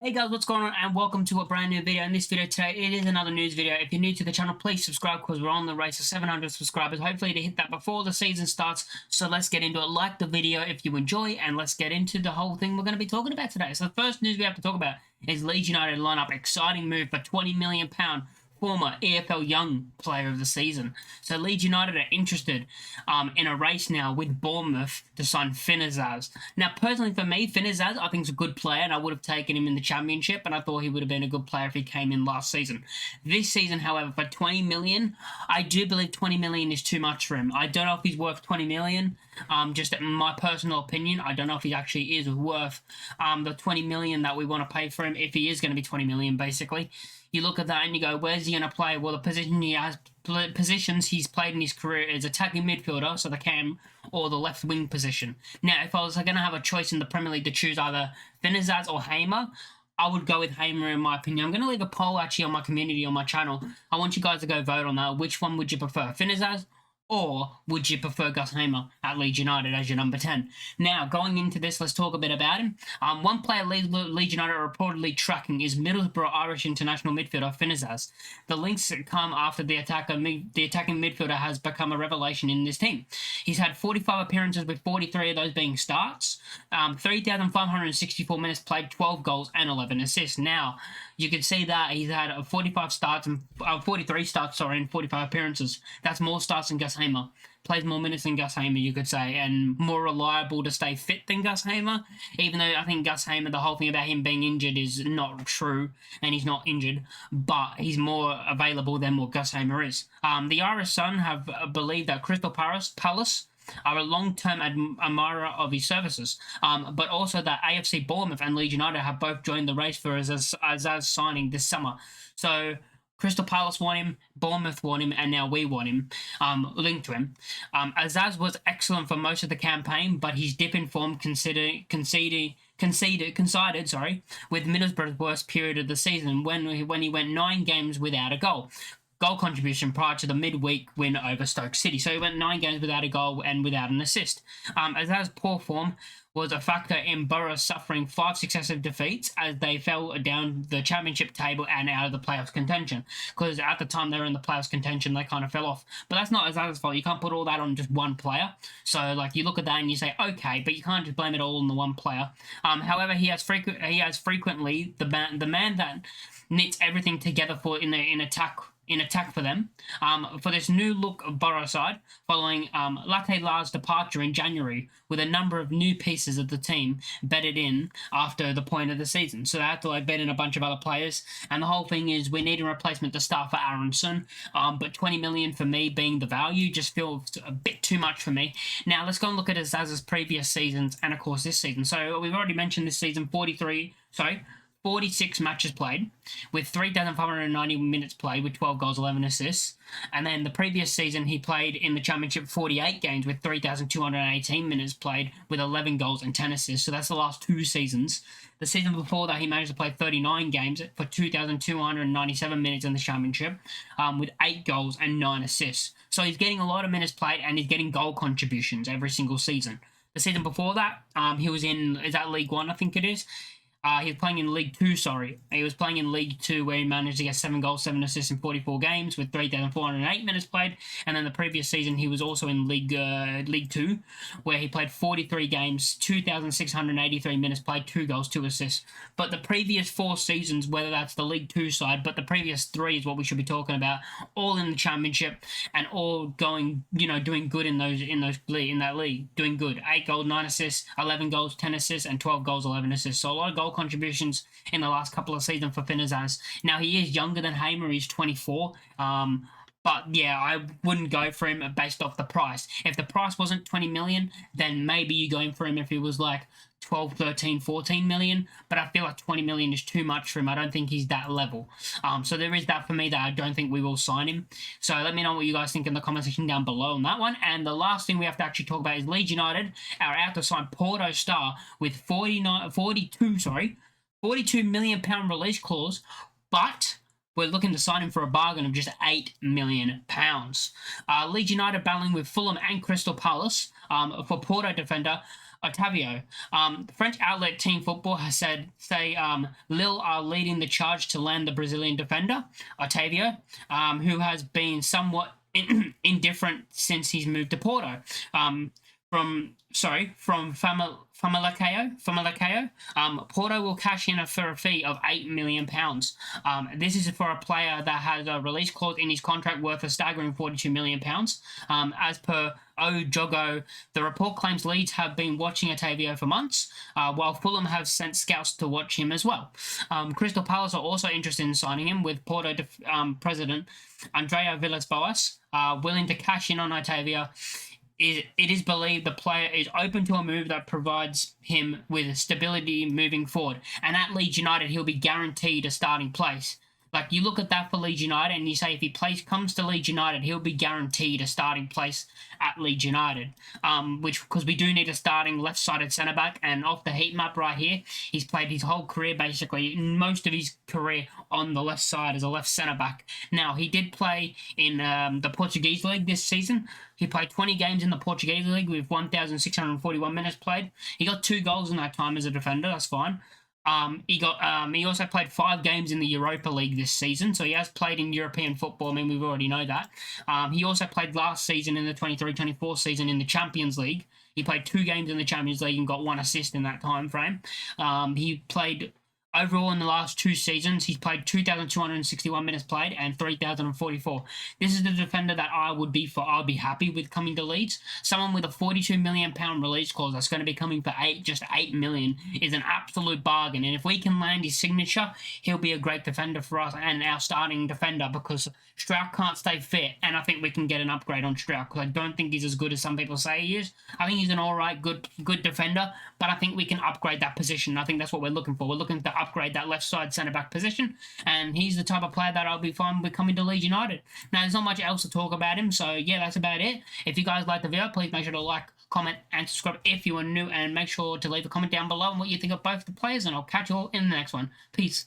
Hey guys, what's going on and welcome to a brand new video. In this video today, it is another news video. If you're new to the channel, please subscribe because we're on the race to 700 subscribers, hopefully to hit that before the season starts. So let's get into it. Like the video if you enjoy, and let's get into the whole thing we're going to be talking about today. So the first news we have to talk about is Leeds United lineup. Exciting move for £20 million former EFL Young Player of the Season. So Leeds United are interested in a race now with Bournemouth to sign Finn Azaz. Now, personally for me, Finn Azaz I think is a good player, and I would have taken him in the Championship, and I thought he would have been a good player if he came in last season. This season, however, for 20 million, I do believe 20 million is too much for him. I don't know if he's worth 20 million. Just in my personal opinion, I don't know if he actually is worth the 20 million that we want to pay for him, if he is going to be 20 million, basically. You look at that and you go, where's he going to play? Well, the positions he's played in his career is attacking midfielder, so the cam, or the left wing position. Now, if I was going to have a choice in the Premier League to choose either Finn Azaz or Hamer, I would go with Hamer in my opinion. I'm going to leave a poll actually on my community, on my channel. I want you guys to go vote on that. Which one would you prefer, Finn Azaz, or would you prefer Gus Hamer at Leeds United as your number 10? Now, going into this, let's talk a bit about him. One player Leeds United are reportedly tracking is Middlesbrough Irish international midfielder Finn Azaz. The links come after the attacking midfielder has become a revelation in this team. He's had 45 appearances, with 43 of those being starts, 3,564 minutes played, 12 goals and 11 assists. Now, you can see that he's had 45 starts and 43 starts, sorry, and 45 appearances. That's more starts than Gus Hamer. Plays more minutes than Gus Hamer, you could say, and more reliable to stay fit than Gus Hamer. Even though I think Gus Hamer, the whole thing about him being injured is not true, and he's not injured, but he's more available than what Gus Hamer is. The Irish Sun have believed that Crystal Palace are a long-term admirer of his services, but also that AFC Bournemouth and Leeds United have both joined the race for Azaz signing this summer. So Crystal Palace want him, Bournemouth want him, and now we want him, linked to him. Azaz was excellent for most of the campaign, but his dip in form coincided with Middlesbrough's worst period of the season when he went 9 games without a goal contribution prior to the midweek win over Stoke City. So he went 9 games without a goal and without an assist. Azaz's poor form was a factor in Borough suffering 5 successive defeats as they fell down the Championship table and out of the playoffs contention. Because at the time they were in the playoffs contention, they kind of fell off. But that's not Azaz's fault. You can't put all that on just one player. So, like, you look at that and you say, okay, but you can't just blame it all on the one player. However, he has frequently the man that knits everything together for in attack for them, for this new look of Borough side, following Latte Lar's departure in January, with a number of new pieces of the team bedded in after the point of the season. So they had to bed in a bunch of other players, and the whole thing is we need a replacement to start for Aronson, but 20 million for me being the value just feels a bit too much for me. Now let's go and look at Azaz's previous seasons and of course this season. So we've already mentioned this season, 46 matches played, with 3,590 minutes played, with 12 goals, 11 assists. And then the previous season, he played in the Championship 48 games with 3,218 minutes played, with 11 goals and 10 assists. So that's the last 2 seasons. The season before that, he managed to play 39 games for 2,297 minutes in the Championship, with 8 goals and 9 assists. So he's getting a lot of minutes played, and he's getting goal contributions every single season. The season before that, he was in, is that League One, I think it is? He was playing in League 2, sorry. He was playing in League 2 where he managed to get 7 goals, 7 assists in 44 games with 3,408 minutes played. And then the previous season, he was also in League 2 where he played 43 games, 2,683 minutes played, 2 goals, 2 assists. But the previous 4 seasons, whether that's the League 2 side, but the previous 3 is what we should be talking about, all in the Championship and all going, doing good in that league, doing good. 8 goals, 9 assists, 11 goals, 10 assists, and 12 goals, 11 assists. So a lot of goal contributions in the last couple of seasons for Finn Azaz. Now, he is younger than Hamer, he's 24, but yeah, I wouldn't go for him based off the price. If the price wasn't 20 million, then maybe you go in for him if it was like 12, 13, 14 million, but I feel like 20 million is too much for him. I don't think he's that level. So there is that for me that I don't think we will sign him. So let me know what you guys think in the comment section down below on that one. And the last thing we have to actually talk about is Leeds United are out to sign Porto star with 42 million pound release clause, but we're looking to sign him for a bargain of just £8 million. Leeds United battling with Fulham and Crystal Palace for Porto defender Otavio. The French outlet Team Football has say Lille are leading the charge to land the Brazilian defender Otavio, who has been somewhat indifferent since he's moved to Porto. From Famalicão. Porto will cash in for a fee of £8 million. This is for a player that has a release clause in his contract worth a staggering £42 million. As per O Jogo, the report claims Leeds have been watching Otavio for months, while Fulham have sent scouts to watch him as well. Crystal Palace are also interested in signing him, with Porto president Andrea Villas-Boas willing to cash in on Otavio. It is believed the player is open to a move that provides him with stability moving forward. And at Leeds United, he'll be guaranteed a starting place. Like, you look at that for Leeds United and you say if he comes to Leeds United, he'll be guaranteed a starting place at Leeds United. Because we do need a starting left-sided centre-back, and off the heat map right here, he's played his whole career, basically, most of his career on the left side as a left centre-back. Now, he did play in the Portuguese League this season. He played 20 games in the Portuguese League with 1,641 minutes played. He got 2 goals in that time as a defender, that's fine. He also played 5 games in the Europa League this season, so he has played in European football. I mean, we've already know that. He also played last season in the 23-24 season in the Champions League. He played 2 games in the Champions League and got 1 assist in that time frame. He played overall in the last 2 seasons. He's played 2,261 minutes played and 3,044. This is the defender that I'd be happy with coming to Leeds. Someone with a £42 million release clause that's going to be coming for just $8 million is an absolute bargain. And if we can land his signature, he'll be a great defender for us and our starting defender, because Strauch can't stay fit, and I think we can get an upgrade on Strauch, because I don't think he's as good as some people say he is. I think he's an alright, good defender, but I think we can upgrade that position. I think that's what we're looking for. We're looking to upgrade that left side centre-back position, and he's the type of player that I'll be fine with coming to Leeds United. Now, there's not much else to talk about him, so yeah, that's about it. If you guys like the video, please make sure to like, comment, and subscribe if you are new, and make sure to leave a comment down below on what you think of both the players, and I'll catch you all in the next one. Peace.